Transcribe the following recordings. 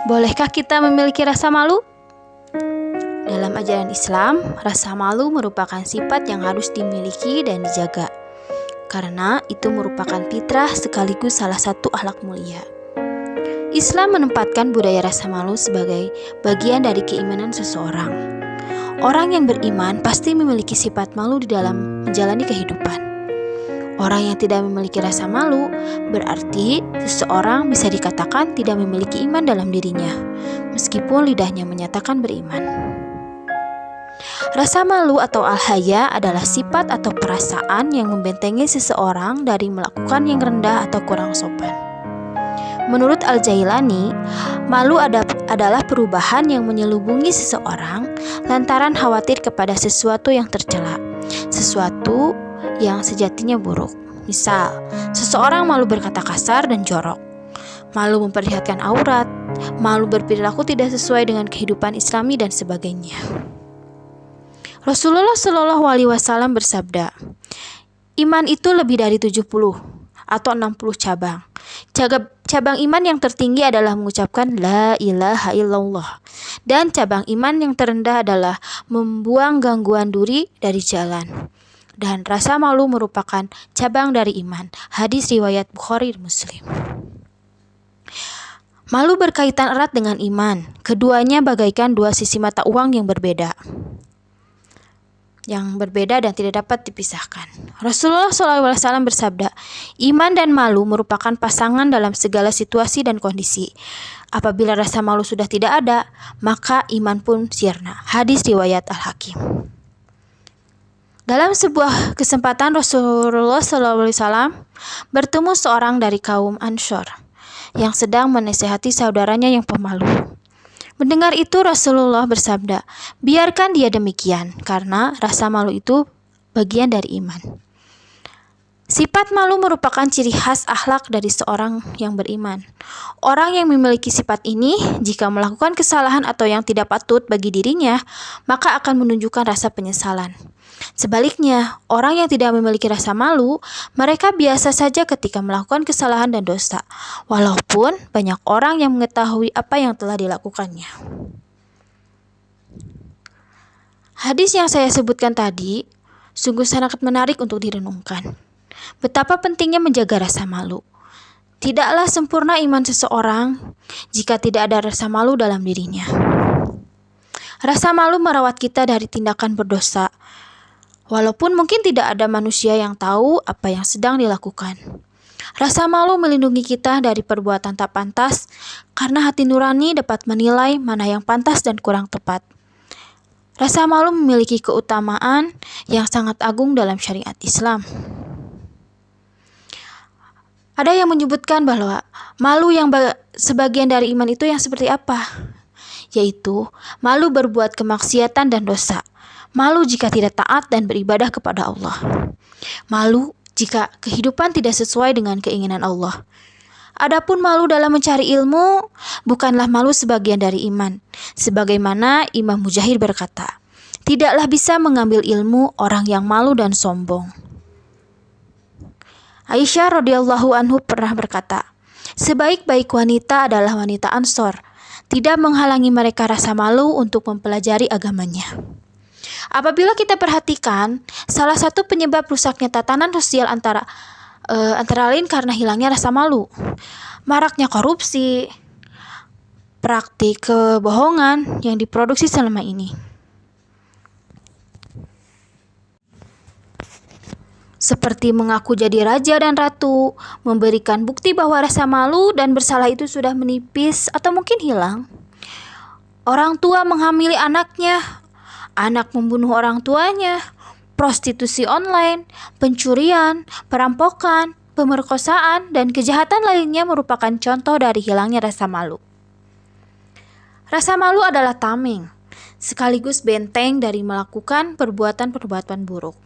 Bolehkah kita memiliki rasa malu? Dalam ajaran Islam, rasa malu merupakan sifat yang harus dimiliki dan dijaga, karena itu merupakan fitrah sekaligus salah satu akhlak mulia. Islam menempatkan budaya rasa malu sebagai bagian dari keimanan seseorang. Orang yang beriman pasti memiliki sifat malu di dalam menjalani kehidupan. Orang yang tidak memiliki rasa malu berarti seseorang bisa dikatakan tidak memiliki iman dalam dirinya, meskipun lidahnya menyatakan beriman. Rasa malu atau al-haya adalah sifat atau perasaan yang membentengi seseorang dari melakukan yang rendah atau kurang sopan. Menurut Al-Jailani, malu adalah perubahan yang menyelubungi seseorang lantaran khawatir kepada sesuatu yang tercela, sesuatu yang sejatinya buruk. Misal, seseorang malu berkata kasar dan jorok, malu memperlihatkan aurat, malu berperilaku tidak sesuai dengan kehidupan Islami dan sebagainya. Rasulullah Shallallahu Alaihi Wasallam bersabda, iman itu lebih dari 70 atau 60 cabang. Cabang iman yang tertinggi adalah mengucapkan la ilaha illallah, dan cabang iman yang terendah adalah membuang gangguan duri dari jalan. Dan rasa malu merupakan cabang dari iman. Hadis riwayat Bukhari dan Muslim. Malu berkaitan erat dengan iman. Keduanya bagaikan dua sisi mata uang yang berbeda dan tidak dapat dipisahkan. Rasulullah SAW bersabda, iman dan malu merupakan pasangan dalam segala situasi dan kondisi. Apabila rasa malu sudah tidak ada, maka iman pun sirna. Hadis riwayat Al-Hakim. Dalam sebuah kesempatan Rasulullah SAW bertemu seorang dari kaum Anshor yang sedang menasihati saudaranya yang pemalu. Mendengar itu Rasulullah bersabda, biarkan dia demikian, karena rasa malu itu bagian dari iman. Sifat malu merupakan ciri khas akhlak dari seorang yang beriman. Orang yang memiliki sifat ini, jika melakukan kesalahan atau yang tidak patut bagi dirinya, maka akan menunjukkan rasa penyesalan. Sebaliknya, orang yang tidak memiliki rasa malu, mereka biasa saja ketika melakukan kesalahan dan dosa, walaupun banyak orang yang mengetahui apa yang telah dilakukannya. Hadis yang saya sebutkan tadi sungguh sangat menarik untuk direnungkan. Betapa pentingnya menjaga rasa malu. Tidaklah sempurna iman seseorang jika tidak ada rasa malu dalam dirinya. Rasa malu merawat kita dari tindakan berdosa, walaupun mungkin tidak ada manusia yang tahu apa yang sedang dilakukan. Rasa malu melindungi kita dari perbuatan tak pantas, karena hati nurani dapat menilai mana yang pantas dan kurang tepat. Rasa malu memiliki keutamaan yang sangat agung dalam syariat Islam. Ada yang menyebutkan bahwa malu yang sebagian dari iman itu yang seperti apa? Yaitu malu berbuat kemaksiatan dan dosa. Malu jika tidak taat dan beribadah kepada Allah. Malu jika kehidupan tidak sesuai dengan keinginan Allah. Adapun malu dalam mencari ilmu bukanlah malu sebagian dari iman. Sebagaimana Imam Mujahid berkata, tidaklah bisa mengambil ilmu orang yang malu dan sombong. Aisyah radhiyallahu anhu pernah berkata, sebaik-baik wanita adalah wanita Ansor, tidak menghalangi mereka rasa malu untuk mempelajari agamanya. Apabila kita perhatikan, salah satu penyebab rusaknya tatanan sosial antara lain karena hilangnya rasa malu, maraknya korupsi, praktik kebohongan yang diproduksi selama ini. Seperti mengaku jadi raja dan ratu, memberikan bukti bahwa rasa malu dan bersalah itu sudah menipis atau mungkin hilang. Orang tua menghamili anaknya, anak membunuh orang tuanya, prostitusi online, pencurian, perampokan, pemerkosaan, dan kejahatan lainnya merupakan contoh dari hilangnya rasa malu. Rasa malu adalah tameng, sekaligus benteng dari melakukan perbuatan-perbuatan buruk.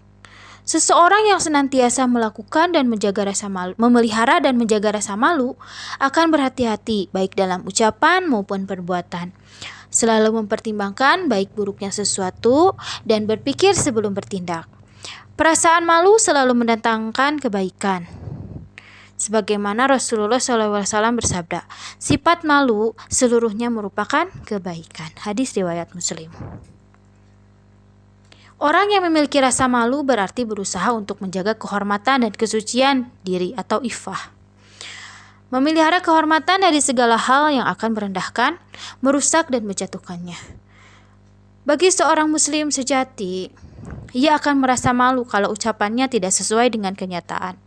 Seseorang yang senantiasa melakukan dan menjaga rasa malu, memelihara dan menjaga rasa malu, akan berhati-hati baik dalam ucapan maupun perbuatan. Selalu mempertimbangkan baik buruknya sesuatu dan berpikir sebelum bertindak. Perasaan malu selalu mendatangkan kebaikan. Sebagaimana Rasulullah SAW bersabda, sifat malu seluruhnya merupakan kebaikan. Hadis riwayat Muslim. Orang yang memiliki rasa malu berarti berusaha untuk menjaga kehormatan dan kesucian diri atau iffah. Memelihara kehormatan dari segala hal yang akan merendahkan, merusak dan menjatuhkannya. Bagi seorang muslim sejati, ia akan merasa malu kalau ucapannya tidak sesuai dengan kenyataan.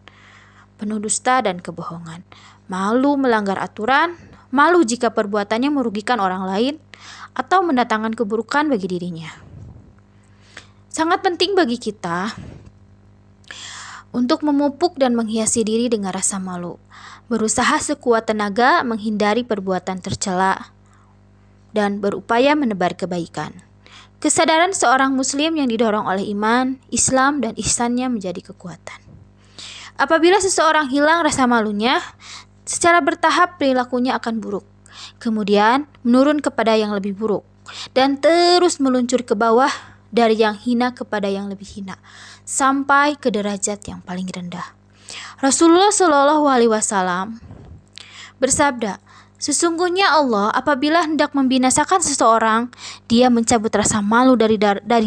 Penuh dusta dan kebohongan, malu melanggar aturan, malu jika perbuatannya merugikan orang lain atau mendatangkan keburukan bagi dirinya. Sangat penting bagi kita untuk memupuk dan menghiasi diri dengan rasa malu, berusaha sekuat tenaga menghindari perbuatan tercela, dan berupaya menebar kebaikan. Kesadaran seorang muslim yang didorong oleh iman, Islam, dan ihsannya menjadi kekuatan. Apabila seseorang hilang rasa malunya, secara bertahap perilakunya akan buruk, kemudian menurun kepada yang lebih buruk, dan terus meluncur ke bawah dari yang hina kepada yang lebih hina, sampai ke derajat yang paling rendah. Rasulullah SAW bersabda, sesungguhnya Allah apabila hendak membinasakan seseorang, Dia mencabut rasa malu dari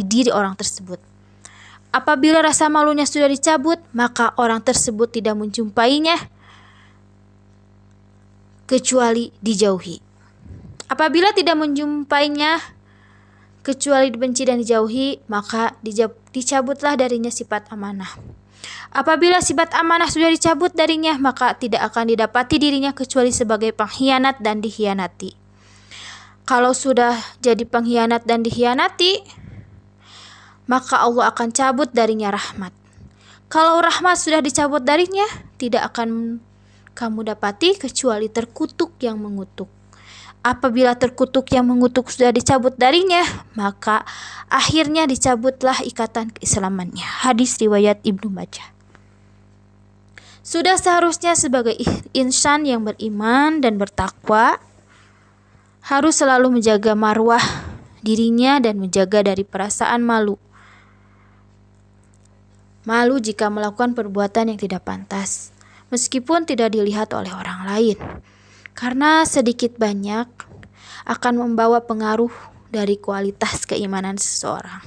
diri orang tersebut. Apabila rasa malunya sudah dicabut, maka orang tersebut tidak menjumpainya kecuali dijauhi. Apabila tidak menjumpainya kecuali dibenci dan dijauhi, maka dicabutlah darinya sifat amanah. Apabila sifat amanah sudah dicabut darinya, maka tidak akan didapati dirinya kecuali sebagai pengkhianat dan dikhianati. Kalau sudah jadi pengkhianat dan dikhianati, maka Allah akan cabut darinya rahmat. Kalau rahmat sudah dicabut darinya, tidak akan kamu dapati kecuali terkutuk yang mengutuk. Apabila terkutuk yang mengutuk sudah dicabut darinya, maka akhirnya dicabutlah ikatan keislamannya. Hadis riwayat Ibnu Majah. Sudah seharusnya sebagai insan yang beriman dan bertakwa, harus selalu menjaga marwah dirinya dan menjaga dari perasaan malu. Malu jika melakukan perbuatan yang tidak pantas, meskipun tidak dilihat oleh orang lain, karena sedikit banyak akan membawa pengaruh dari kualitas keimanan seseorang.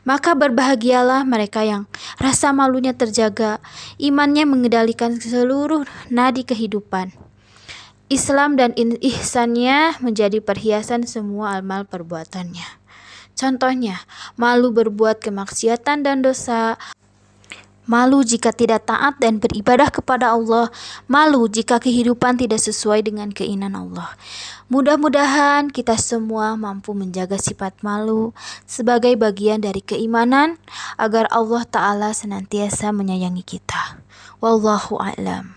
Maka berbahagialah mereka yang rasa malunya terjaga, imannya mengendalikan seluruh nadi kehidupan. Islam dan ihsannya menjadi perhiasan semua amal perbuatannya. Contohnya, malu berbuat kemaksiatan dan dosa, malu jika tidak taat dan beribadah kepada Allah, malu jika kehidupan tidak sesuai dengan keinginan Allah. Mudah-mudahan kita semua mampu menjaga sifat malu sebagai bagian dari keimanan agar Allah Ta'ala senantiasa menyayangi kita. Wallahu a'lam.